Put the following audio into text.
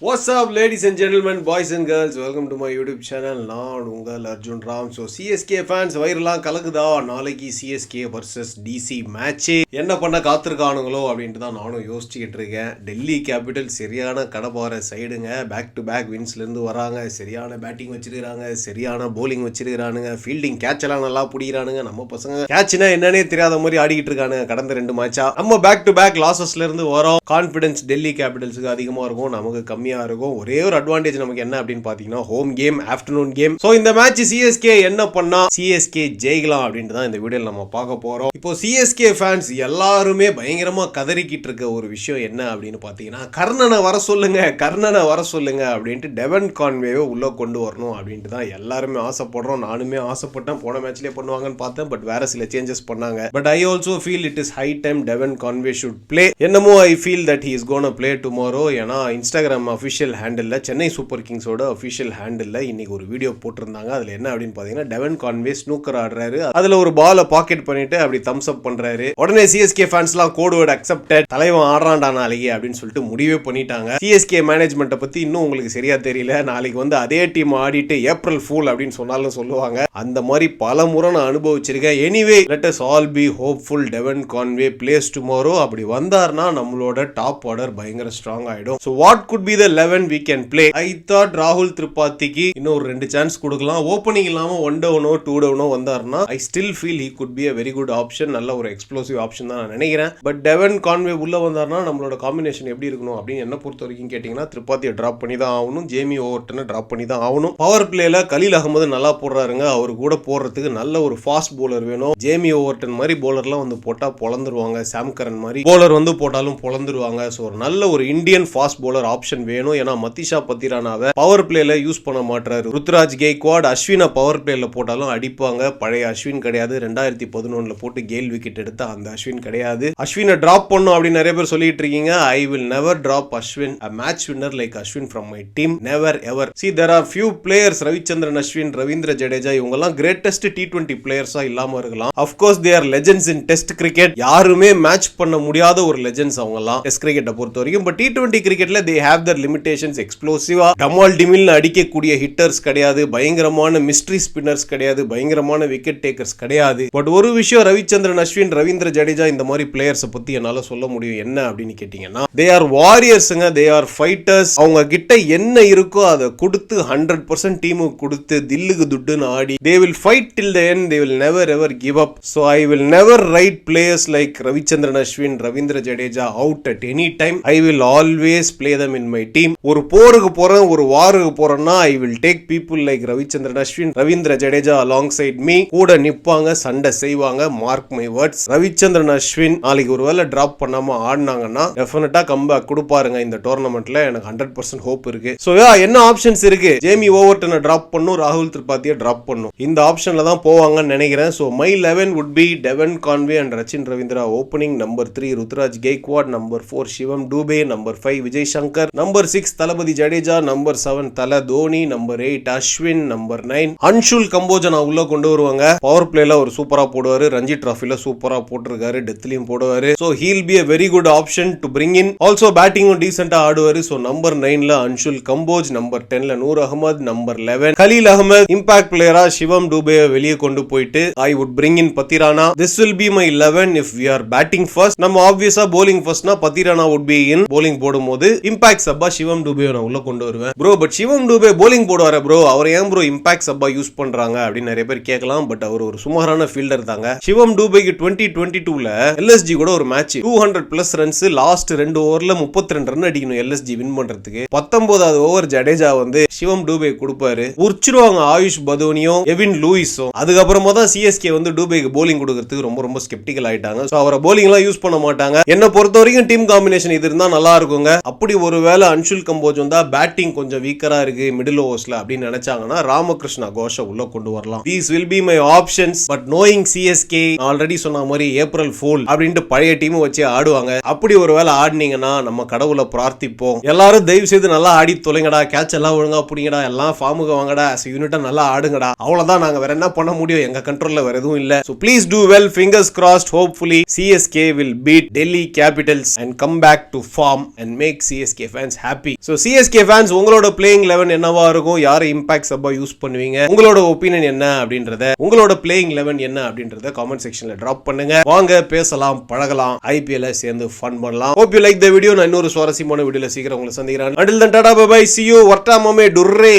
What's up, ladies and gentlemen, boys and girls? Welcome to my YouTube channel. நான் உங்கள் Arjun Ram. So CSK fans வயிறுலாம் கலக்குதா? நாளைக்கு CSK versus DC match என்ன பண்ண காத்திருக்கானுங்களோ அப்படின்ட்டு தான் நானும் யோசிச்சுக்கிட்டு இருக்கேன். டெல்லி கேபிட்டல் சரியான கடப்பார சைடுங்க. பேக் டு பேக் வின்ஸ்லேருந்து வராங்க. சரியான பேட்டிங் வச்சிருக்கிறாங்க, சரியான போலிங் வச்சிருக்கிறானுங்க, ஃபீல்டிங் கேட்ச் எல்லாம் நல்லா பிடிக்கிறானுங்க. நம்ம பசங்க கேட்ச்னா என்னன்னே தெரியாத மாதிரி ஆடிக்கிட்டு இருக்கானுங்க கடந்த 2 மேட்சா. நம்ம பேக் டு பேக் லாசஸ்லேருந்து வரோம். கான்ஃபிடன்ஸ் டெல்லி கேபிட்டல்ஸுக்கு அதிகமாக இருக்கும், நமக்கு கம்மியாக இருக்கும். ஒரே ஒரு அட்வான்டேஜ் நமக்கு என்ன அப்படின்னு பாத்தீங்கன்னா home game, afternoon game. So இந்த மேட்ச் சிஎஸ்கே என்ன பண்ணா சிஎஸ்கே ஜெயிக்கலாம் அப்படின்ட்டு தான் இந்த வீடியோல நம்ம பார்க்க போறோம். இப்போ சிஎஸ்கே ஃபேன்ஸ் எல்லாருமே பயங்கரமா கதறிக்கிட்டு இருக்க ஒரு விஷயம் என்ன அப்படின்னு பாத்தீங்கன்னா கர்ணனை வர சொல்லுங்க, கர்ணனை வர சொல்லுங்க அப்படின்ட்டு டெவன் கான்வேவை உள்ள கொண்டு வரணும் அப்படின்ட்டு தான் எல்லாருமே ஆசைப்படுறோம். நானுமே ஆசைப்பட்டேன், போன மேட்ச்லயே பண்ணுவாங்கன்னு பார்த்தேன், பட் வேற சில சேஞ்சஸ் பண்ணாங்க. But I also feel it is high time Devon Conway should play. என்னமோ I feel that he is gonna play tomorrow. ஏன்னா Instagram official handle, Chennai super கிங்ஸோட அஃபிஷியல் ஹேண்டில் இன்னைக்கு ஒரு வீடியோ போட்டிருந்தாங்க. அதுல என்ன அப்படின்னு பாத்தீங்கன்னா டெவன் கான்வே ஸ்னூக்கர் ஆடுறாரு, அதுல ஒரு பாலை பாக்கெட் பண்ணிட்டு அப்படி தம்ஸ் அப் பண்றாரு. உடனே சிஎஸ்கே ஃபேன்ஸ்லாம் கோட் வேர்ட் அக்செப்டட், தலைவன் ஆடுறான்டா நாளைக்கு அப்படின்னு சொல்லிட்டு முடிவே பண்ணிட்டாங்க. சிஎஸ்கே மேனேஜ்மெண்ட்டை பத்தி இன்னும் உங்களுக்கு சரியா தெரியல. நாளைக்கு வந்து அதே டீம் ஆடிட்டு ஏப்ரல் ஃபூல் அப்படின்னு சொன்னாலும் சொல்லுவாங்க. அந்த மாதிரி பல முறை நான் அனுபவிச்சிருக்கேன். Anyway let us all B hopeful. டெவன் Conway place tomorrow. அப்படி வந்தார்னா நம்மளோட டாப் ஆர்டர் பயங்கர ஸ்ட்ராங் ஆயிடும். So what could be the 11 we can play? I thought ராகுல் திரிபாத்திக்கு இன்னும் ஒரு 2 சான்ஸ் கொடுக்கலாம். ஓப்பனிங் இல்லாம 1 டவுனோ 2 டவுனோ வந்தாருன்னா I still feel he could be a very good option. நல்ல ஒரு எக்ஸ்ப்ளோசிவ் ஆப்ஷன் தான் நான் நினைக்கிறேன். பட் டெவன் கான்வே உள்ள வந்தாருன்னா நம்மளோட காம்பினேஷன் எப்படி இருக்கணும் அப்படின்னு என்ன பொறுத்த வரைக்கும் கேட்டீங்கன்னா திரிபாத்தியை டிராப் பண்ணி தான் ஆகணும், ஜேமி ஓவர்டனை டிராப் பண்ணி தான் ஆகணும். பவர் பிளேல கலீல் அகமது நல்லா போடுறாருங்க, அவரு கூட போடுறதுக்கு நல்ல ஒரு ஃபாஸ்ட் போலர் வேணும். ஜேமி ஓவர்டன் மாதிரி போலர்லாம் வந்து போட்டா பொளந்துருவாங்க, சாம் கரன் மாதிரி போலர் வந்து போட்டாலும் பொளந்துருவாங்க. ஸோ ஒரு நல்ல ஒரு இந்தியன் ஃபாஸ்ட் போலர் ஆப்ஷன் வேணும். ஏன்னா மதிஷா பத்திரானாவை பவர் பிளேல யூஸ் பண்ண மாட்டாரு. ருத்ராஜ் கெய்க்வாட் அஸ்வினை பவர் பிளேல போட்டாலும் அடிப்பாங்க. பழைய அஸ்வின் கிடையாது. 2011 போட்டு கேல் விக்கெட் எடுத்த அந்த அஸ்வின் கிடையாது. அஸ்வினை டிராப் பண்ணும் அப்படின்னு நிறைய பேர் சொல்லிட்டு இருக்கீங்க. I will never drop Ashwin, a match winner like Ashwin from my team, never ever. See, there are few players, Ravichandran Ashwin, Ravindra Jadeja, இவங்க எல்லாம் கிரேட்டஸ்ட் T20 பிளேயர்ஸா இல்லாம இருக்கலாம். of course they are legends in test cricket. யாருமே மேட்ச் பண்ண முடியாத ஒரு லெஜெண்ட்ஸ் அவங்க எல்லாம் டெஸ்ட் கிரிக்கெட்டை பொறுத்த வரைக்கும். பட் T20 கிரிக்கெட்ல they have their limitations. எக்ஸ்ப்ளோசிவா டமால் டிமில் அடிக்கக்கூடிய ஹிட்டர்ஸ் கிடையாது, பயங்கரமான மிஸ்ட்ரி ஸ்பின்னர்ஸ் கிடையாது, பயங்கரமான விக்கெட் டேக்கர்ஸ் கிடையாது. பட் ஒரு விஷயம் ரவிச்சந்திரன் அஸ்வின், ரவீந்திர ஜடேஜா இந்த மாதிரி பிளேயர்ஸை பத்தி என்னால சொல்ல முடியும். என்ன அப்படின்னு கேட்டீங்கன்னா they are warriorsங்க, they are fighters. அவங்க கிட்ட என்ன இருக்கோ அதை கொடுத்து 100% டீமுக்கு கொடுத்து தில்லுக்கு துட்டுன்னு ஆடி they will fight till the end. They will never ever give up. So I will never write players like Ravichandran Ashwin, Ravindra Jadeja out at any time. I will always play them in my team. ஒரு போருக்கு போறேன், ஒரு வாருக்கு போறேன்னா I will take people like Ravichandran Ashwin, Ravindra Jadeja alongside me. கூட நிப்பாங்க, சண்டை செய்வாங்க. Mark my words. Ravichandran Ashwin நாளைக்கு ஒருவேளை டிராப் பண்ணாம ஆடினாங்கன்னா டெஃபினட்டா கம்பேக் கொடுப்பாருங்க இந்த டோர்னமெண்ட்ல. எனக்கு 100% ஹோப் இருக்கு. சோ என்ன ஆப்ஷன்ஸ் இருக்கு? ஜேமி ஓவர்டனை டிராப் பண்ணும், ராகுல் திரிபாத்தியை டிராப் பண்ணும். இந்த ஆப்ஷன்ல தான் போவாங்கன்னு நினைக்கிறேன். So my 11 would be Devon Conway and Rachin Ravindra opening. Number 3 Ruturaj Gaikwad, number 4 Shivam Dube, number 5 Vijay Shankar, number 6 Thalapathy Jadeja, number 7 Thala Dhoni, number 8 Ashwin, number 9 Anshul Kamboj நான் உள்ள கொண்டு வருவாங்க. பவர் பிளேல ஒரு சூப்பரா போடுவாரு, ரஞ்சி டிராஃபில சூப்பரா போட்டிருக்காரு, டெத்லயும் போடுவாரு. So he'll be a very good option to bring in. Also பேட்டிங்கும் டீசென்ட்டா ஆடுவாரு. சோ நம்பர் 9ல அன்ஷுல் கம்போஜ், நம்பர் 10ல நூர் அகமது, நம்பர் 11 கலீல் அகமது. இம்பாக்ட் பிளேயரா சிவம் டூபே வெளியே கொண்டு போயிட்டு I would bring in Pathirana. This will be my 11 if we are batting first. நம்ம ஆப்வியஸா bowling firstனா Pathirana would be in. bowling போடும்போது இம்பாக்ட் சப்பா சிவம் டூபே நான் உள்ள கொண்டு வருவேன். Bro but Shivam Dube bowling போடுவாரு ப்ரோ, அவர் ஏன் ப்ரோ இம்பாக்ட் சப்பா யூஸ் பண்றாங்க அப்படின்னு நிறைய பேர் கேட்கலாம். பட் அவர் ஒரு சுமாரான ஃபீல்டர் தாங்க. சிவம் டூபேக்கு 2022ல எல்எஸ்ஜி கூட ஒரு மேட்ச் 200+ ரன்ஸ், லாஸ்ட் 2 ஓவர்ல 32 ரன் அடிக்கணும் எல்எஸ்ஜி வின் பண்றதுக்கு. 19வது ஓவர் ஜடேஜா வந்து சிவம் டூபே கொடுப்பாரு, உரிச்சிருவாங்க ஆயுஷ் பதோனியும் எவின் லூயிஸும். அதுக்கப்புறமா தான் சிஎஸ்கே வந்து டூபேக்கு bowling கொடுக்கறதுக்கு ரொம்ப ஸ்கெப்டிக்கல் ஆயிட்டாங்க. சோ அவரை bowling எல்லாம் யூஸ் பண்ண மாட்டாங்க. என்ன பொறுத்த வரைக்கும் டீம் காம்பினேஷன் இது இருந்தா நல்லா இருக்குங்க. அப்படி ஒருவேளை அன்ஷுல் கம்போஜ் வந்தா பேட்டிங் கொஞ்சம் வீக்கரா இருக்கு மிடில் ஓவர்ஸ்ல அப்படின்னு நினைச்சாங்கன்னா ராமகிருஷ்ணா கோஷ உள்ள கொண்டு வரலாம். These will be my options. But knowing CSK already சொன்ன மாதிரி ஏப்ரல் ஃபூல் அப்படின்ட்டு பழைய டீம் வச்சு ஆடுவாங்க. அப்படி ஒருவேளை ஆடினீங்கன்னா நம்ம கடவுளை பிரார்த்திப்போம். எல்லாரும் தயவு செய்து நல்லா ஆடி தொலைங்கடா, கேட்ச் எல்லாம் ஒழுங்கா புடிங்கடா, எல்லாம் ஃபார்முக்கு வாங்கடா, யூனிட்டா நல்லா ஆடுங்கடா. அவ்வளவுதான், நாங்க வேற என்ன பண்ண முடியும், எங்க கண்ட்ரோல்ல வேற எதுவும் இல்ல. So please do well, fingers crossed. Hopefully CSK will beat Delhi Capitals and come back to form and make CSK fans happy. So CSK fans உங்களோட பிளேயிங் 11 என்னவா இருக்கும், யாரை இம்பாக்ட் சப்பா யூஸ் பண்ணுவீங்க, உங்களோட ஒப்பீனியன் என்ன அப்படின்றத, உங்களோட பிளேயிங் 11 என்ன அப்படின்றத காமெண்ட் செக்ஷன்ல டிராப் பண்ணுங்க. வாங்க பேசலாம், பழகலாம், ஐபிஎல் சேர்ந்து ஃபன் பண்ணலாம். Hope you like the video. நான் இன்னொரு சுவாரஸ்யமான வீடியோல சீக்கிரம் உங்களை சந்திக்கிறேன். Until then, tada, bye bye, see you. Wardha மாமே டுர்ரே.